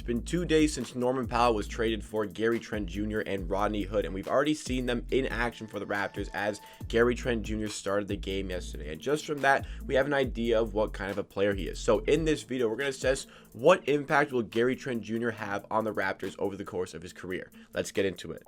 been 2 days since Norman Powell was traded for Gary Trent Jr. and Rodney Hood, and we've already seen them in action for the Raptors as Gary Trent Jr. started the game yesterday. And just from that, we have an idea of what kind of a player he is. So in this video, we're going to assess what impact will Gary Trent Jr. have on the Raptors over the course of his career. Let's get into it.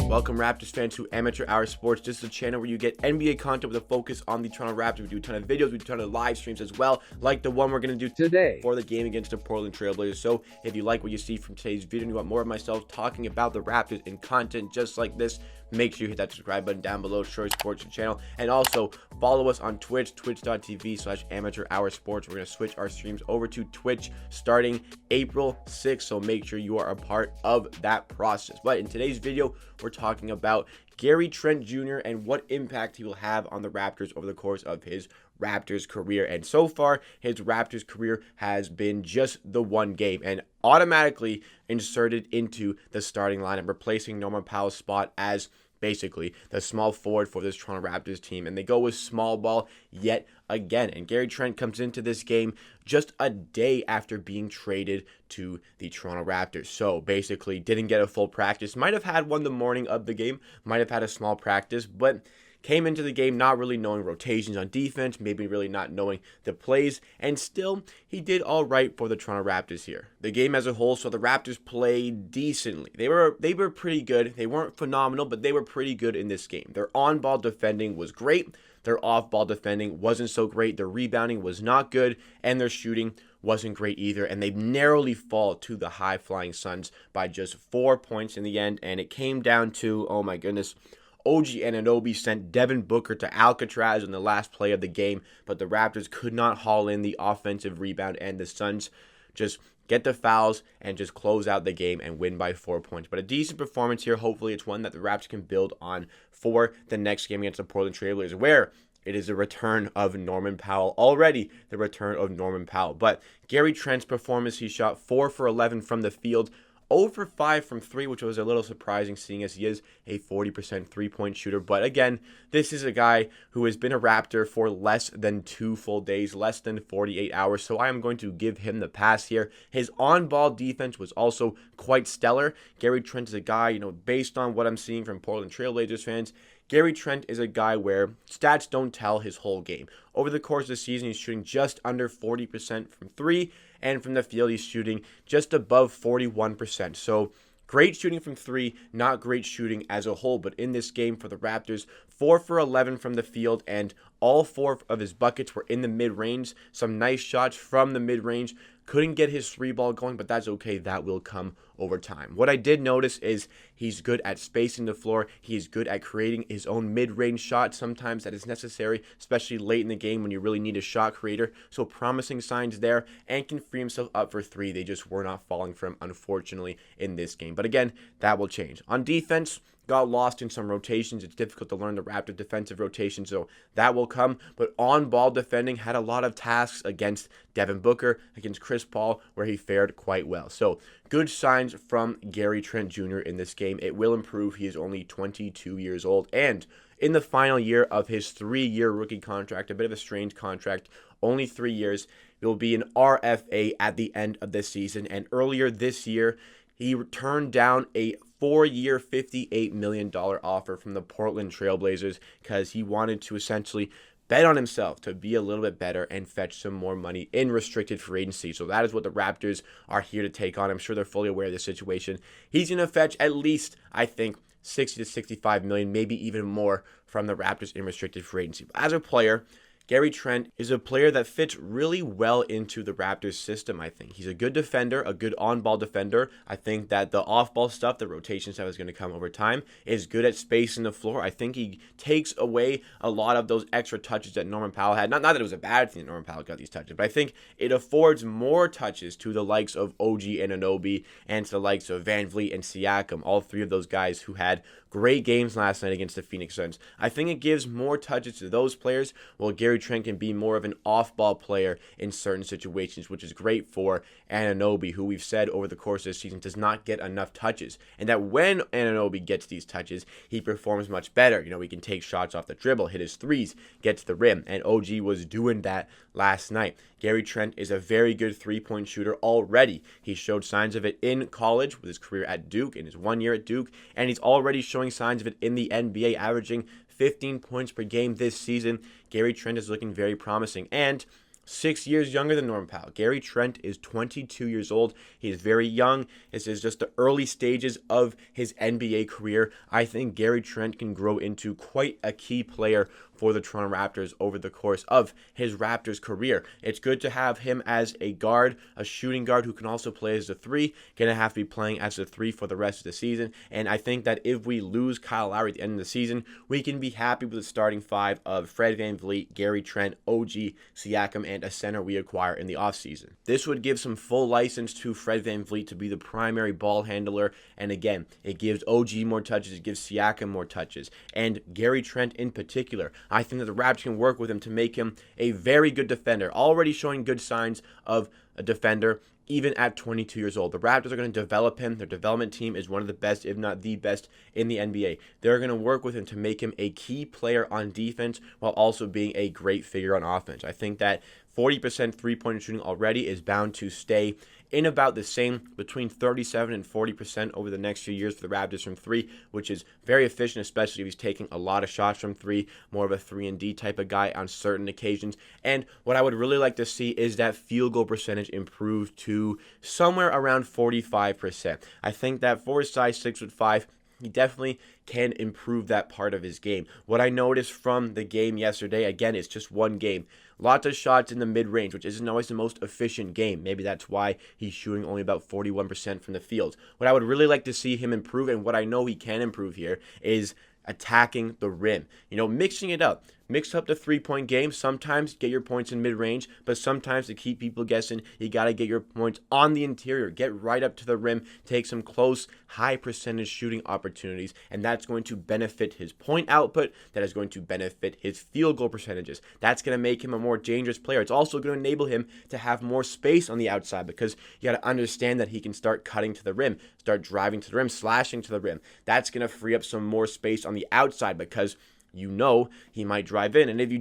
Welcome Raptors fans to Amateur Hour Sports. This is a channel where you get NBA content with a focus on the Toronto Raptors. We do a ton of videos, we do a ton of live streams as well, like the one we're going to do today for the game against the Portland Trail Blazers. So if you like what you see from today's video and you want more of myself talking about the Raptors and content just like this, make sure you hit that subscribe button down below, show your support to the channel, and also follow us on Twitch, twitch.tv/amateurhoursports. We're going to switch our streams over to Twitch starting April 6th, so make sure you are a part of that process. But in today's video, we're talking about Gary Trent Jr. and what impact he will have on the Raptors over the course of his Raptors career. And so far, his Raptors career has been just the one game and automatically inserted into the starting lineup, replacing Norman Powell's spot as basically the small forward for this Toronto Raptors team. And they go with small ball yet again. And Gary Trent comes into this game just a day after being traded to the Toronto Raptors. So basically didn't get a full practice. Might have had one the morning of the game, might have had a small practice, but came into the game not really knowing rotations on defense, maybe really not knowing the plays, and still he did all right for the Toronto Raptors here. The game as a whole, so the Raptors played decently. They were pretty good. They weren't phenomenal, but they were pretty good in this game. Their on-ball defending was great. Their off-ball defending wasn't so great. Their rebounding was not good, and their shooting wasn't great either. And they narrowly fall to the high-flying Suns by just 4 points in the end, and it came down to, oh my goodness, OG Anunoby sent Devin Booker to Alcatraz in the last play of the game, but the Raptors could not haul in the offensive rebound, and the Suns just get the fouls and just close out the game and win by 4 points. But a decent performance here. Hopefully it's one that the Raptors can build on for the next game against the Portland Trail Blazers, where it is the return of Norman Powell. Already the return of Norman Powell. But Gary Trent's performance, he shot 4 for 11 from the field, 0 for 5 from 3, which was a little surprising seeing as he is a 40% three-point shooter. But again, this is a guy who has been a Raptor for less than 2 full days, less than 48 hours. So I am going to give him the pass here. His on-ball defense was also quite stellar. Gary Trent is a guy, based on what I'm seeing from Portland Trail Blazers fans, Gary Trent is a guy where stats don't tell his whole game. Over the course of the season, he's shooting just under 40% from 3, and from the field, he's shooting just above 41%. So great shooting from 3, not great shooting as a whole. But in this game for the Raptors, 4 for 11 from the field, and all 4 of his buckets were in the mid-range. Some nice shots from the mid-range. Couldn't get his 3-ball going, but that's okay. That will come over time. What I did notice is he's good at spacing the floor. He's good at creating his own mid-range shot. Sometimes that is necessary, especially late in the game when you really need a shot creator. So promising signs there, and can free himself up for 3. They just were not falling for him, unfortunately, in this game. But again, that will change. On defense, got lost in some rotations. It's difficult to learn the Raptor defensive rotation, so that will come. But on-ball defending had a lot of tasks against Devin Booker, against Chris Paul, where he fared quite well. So good signs from Gary Trent Jr. in this game. It will improve. He is only 22 years old, and in the final year of his 3-year rookie contract, a bit of a strange contract, only 3 years. It will be an RFA at the end of this season, and earlier this year, he turned down a 4-year, $58 million offer from the Portland Trail Blazers because he wanted to essentially bet on himself to be a little bit better and fetch some more money in restricted free agency. So that is what the Raptors are here to take on. I'm sure they're fully aware of the situation. He's going to fetch at least, I think, 60 to 65 million, maybe even more from the Raptors in restricted free agency. But as a player, Gary Trent is a player that fits really well into the Raptors system, I think. He's a good defender, a good on-ball defender. I think that the off-ball stuff, the rotation stuff is going to come over time, is good at spacing the floor. I think he takes away a lot of those extra touches that Norman Powell had. Not that it was a bad thing that Norman Powell got these touches, but I think it affords more touches to the likes of OG Anunoby and to the likes of Van Vliet and Siakam, all 3 of those guys who had great games last night against the Phoenix Suns. I think it gives more touches to those players, while Gary Trent can be more of an off-ball player in certain situations, which is great for Anunoby, who we've said over the course of this season does not get enough touches. And that when Anunoby gets these touches, he performs much better. He can take shots off the dribble, hit his threes, get to the rim, and OG was doing that last night. Gary Trent is a very good three-point shooter already. He showed signs of it in college with his career at Duke, in his 1 year at Duke, and he's already showing signs of it in the NBA, averaging 15 points per game this season. Gary Trent is looking very promising, and 6 years younger than Norman Powell. Gary Trent is 22 years old. He is very young. This is just the early stages of his NBA career. I think Gary Trent can grow into quite a key player for the Toronto Raptors over the course of his Raptors career. It's good to have him as a guard, a shooting guard who can also play as a three. Going to have to be playing as a three for the rest of the season. And I think that if we lose Kyle Lowry at the end of the season, we can be happy with the starting five of Fred VanVleet, Gary Trent, OG, Siakam, and a center we acquire in the offseason. This would give some full license to Fred VanVleet to be the primary ball handler. And again, it gives OG more touches, it gives Siakam more touches. And Gary Trent in particular, I think that the Raptors can work with him to make him a very good defender, already showing good signs of a defender even at 22 years old. The Raptors are going to develop him. Their development team is one of the best, if not the best, in the NBA. They're going to work with him to make him a key player on defense while also being a great figure on offense. I think that 40% three-point shooting already is bound to stay in about the same, between 37 and 40% over the next few years for the Raptors from three, which is very efficient, especially if he's taking a lot of shots from three, more of a 3-and-D type of guy on certain occasions. And what I would really like to see is that field goal percentage improve to somewhere around 45%. I think that for his size 6'5", he definitely can improve that part of his game. What I noticed from the game yesterday, again, it's just one game. Lots of shots in the mid-range, which isn't always the most efficient game. Maybe that's why he's shooting only about 41% from the field. What I would really like to see him improve, and what I know he can improve here, is attacking the rim. Mixing it up. Mix up the three-point game. Sometimes get your points in mid-range, but sometimes to keep people guessing, you got to get your points on the interior. Get right up to the rim. Take some close, high-percentage shooting opportunities, and that's going to benefit his point output. That is going to benefit his field goal percentages. That's going to make him a more dangerous player. It's also going to enable him to have more space on the outside because you got to understand that he can start cutting to the rim, start driving to the rim, slashing to the rim. That's going to free up some more space on the outside because he might drive in. And if you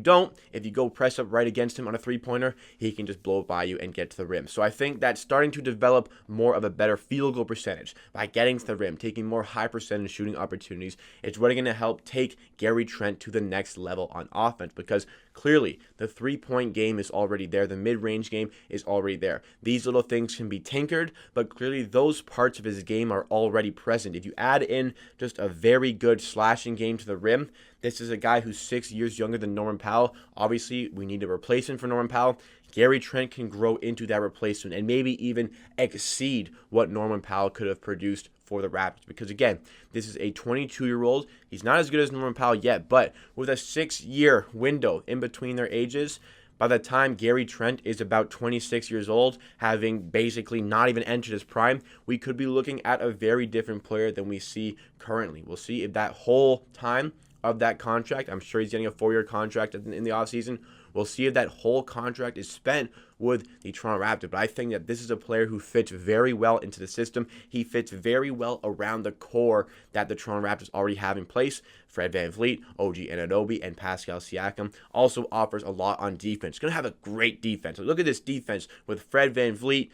go press up right against him on a three-pointer, he can just blow it by you and get to the rim. So I think that starting to develop more of a better field goal percentage by getting to the rim, taking more high percentage shooting opportunities, it's really going to help take Gary Trent to the next level on offense because clearly the three-point game is already there. The mid-range game is already there. These little things can be tinkered, but clearly those parts of his game are already present. If you add in just a very good slashing game to the rim, this is a guy who's 6 years younger than Norman Powell. Obviously, we need to replace him for Norman Powell. Gary Trent can grow into that replacement and maybe even exceed what Norman Powell could have produced for the Raptors. Because again, this is a 22-year-old. He's not as good as Norman Powell yet, but with a 6-year window in between their ages, by the time Gary Trent is about 26 years old, having basically not even entered his prime, we could be looking at a very different player than we see currently. We'll see if that whole time of that contract, I'm sure he's getting a 4-year contract in the offseason. We'll see if that whole contract is spent with the Toronto Raptors. But I think that this is a player who fits very well into the system. He fits very well around the core that the Toronto Raptors already have in place. Fred VanVleet, OG Anunoby, and Pascal Siakam also offers a lot on defense. Going to have a great defense. So look at this defense with Fred VanVleet,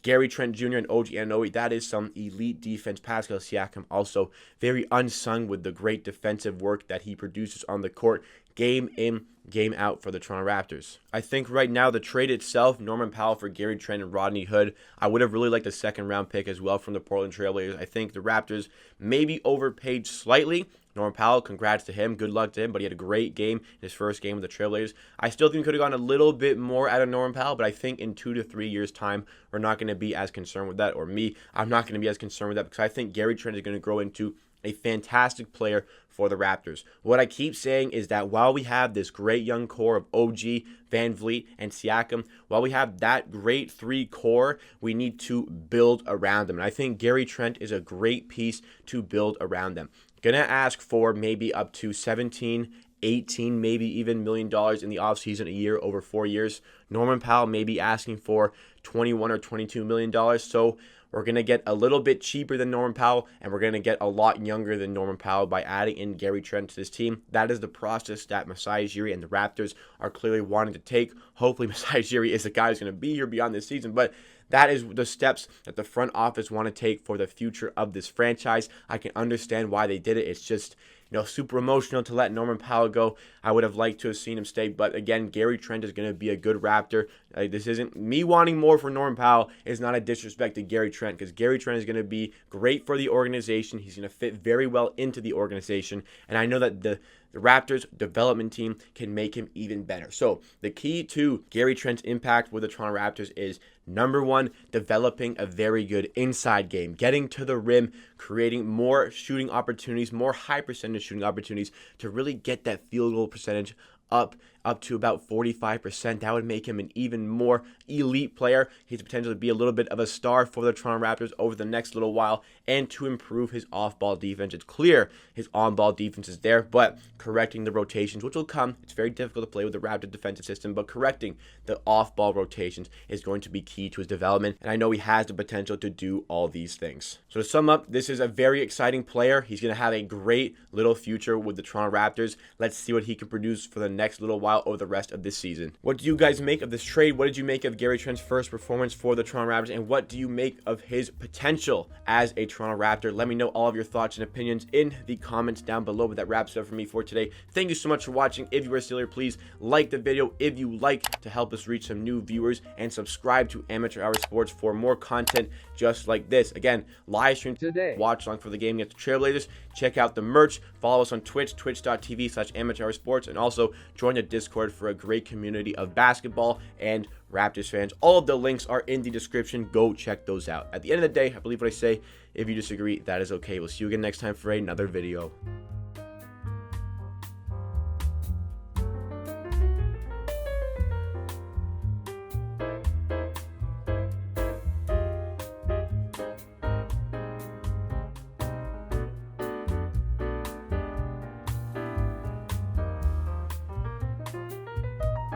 Gary Trent Jr. and OG Anunoby. That is some elite defense. Pascal Siakam also very unsung with the great defensive work that he produces on the court, game in, game out for the Toronto Raptors. I think right now the trade itself, Norman Powell for Gary Trent and Rodney Hood, I would have really liked a second-round pick as well from the Portland Trail Blazers. I think the Raptors maybe overpaid slightly. Norman Powell, congrats to him. Good luck to him, but he had a great game in his first game with the Trailblazers. I still think we could have gone a little bit more out of Norman Powell, but I think in 2 to 3 years' time, we're not going to be as concerned with that, or I'm not going to be as concerned with that because I think Gary Trent is going to grow into a fantastic player for the Raptors. What I keep saying is that while we have this great young core of OG, VanVleet, and Siakam, while we have that great three core, we need to build around them. And I think Gary Trent is a great piece to build around them. gonna ask for maybe up to 17, 18, maybe even $1 million in the offseason a year over 4 years. Norman Powell may be asking for $21 or $22 million. So we're going to get a little bit cheaper than Norman Powell, and we're going to get a lot younger than Norman Powell by adding in Gary Trent to this team. That is the process that Masai Ujiri and the Raptors are clearly wanting to take. Hopefully Masai Ujiri is the guy who's going to be here beyond this season, but that is the steps that the front office want to take for the future of this franchise. I can understand why they did it. It's just, super emotional to let Norman Powell go. I would have liked to have seen him stay, but again, Gary Trent is going to be a good Raptor. This isn't me wanting more for Norman Powell. Is not a disrespect to Gary Trent, because Gary Trent is going to be great for the organization. He's going to fit very well into the organization, and I know that the Raptors development team can make him even better. So the key to Gary Trent's impact with the Toronto Raptors is, number one, developing a very good inside game, getting to the rim, creating more shooting opportunities, more high percentage shooting opportunities to really get that field goal percentage up to about 45%. That would make him an even more elite player. He's potential to be a little bit of a star for the Toronto Raptors over the next little while, and to improve his off-ball defense. It's clear his on-ball defense is there, but correcting the rotations, which will come. It's very difficult to play with the Raptor defensive system, but correcting the off-ball rotations is going to be key to his development, and I know he has the potential to do all these things. So to sum up, this is a very exciting player. He's going to have a great little future with the Toronto Raptors. Let's see what he can produce for the next little while over the rest of this season. What do you guys make of this trade? What did you make of Gary Trent's first performance for the Toronto Raptors, and what do you make of his potential as a Toronto Raptor? Let me know all of your thoughts and opinions in the comments down below. But that wraps it up for me for today. Thank you so much for watching. If you are still here, please like the video if you like, to help us reach some new viewers, and subscribe to Amateur Hour Sports for more content just like this. Again, live stream today, watch along for the game against the Trailblazers. Check out the merch, follow us on Twitch, twitch.tv/Amateur Hour Sports, and also join the Discord for a great community of basketball and Raptors fans. All of the links are in the description. Go check those out. At the end of the day, I believe what I say. If you disagree, that is okay. We'll see you again next time for another video.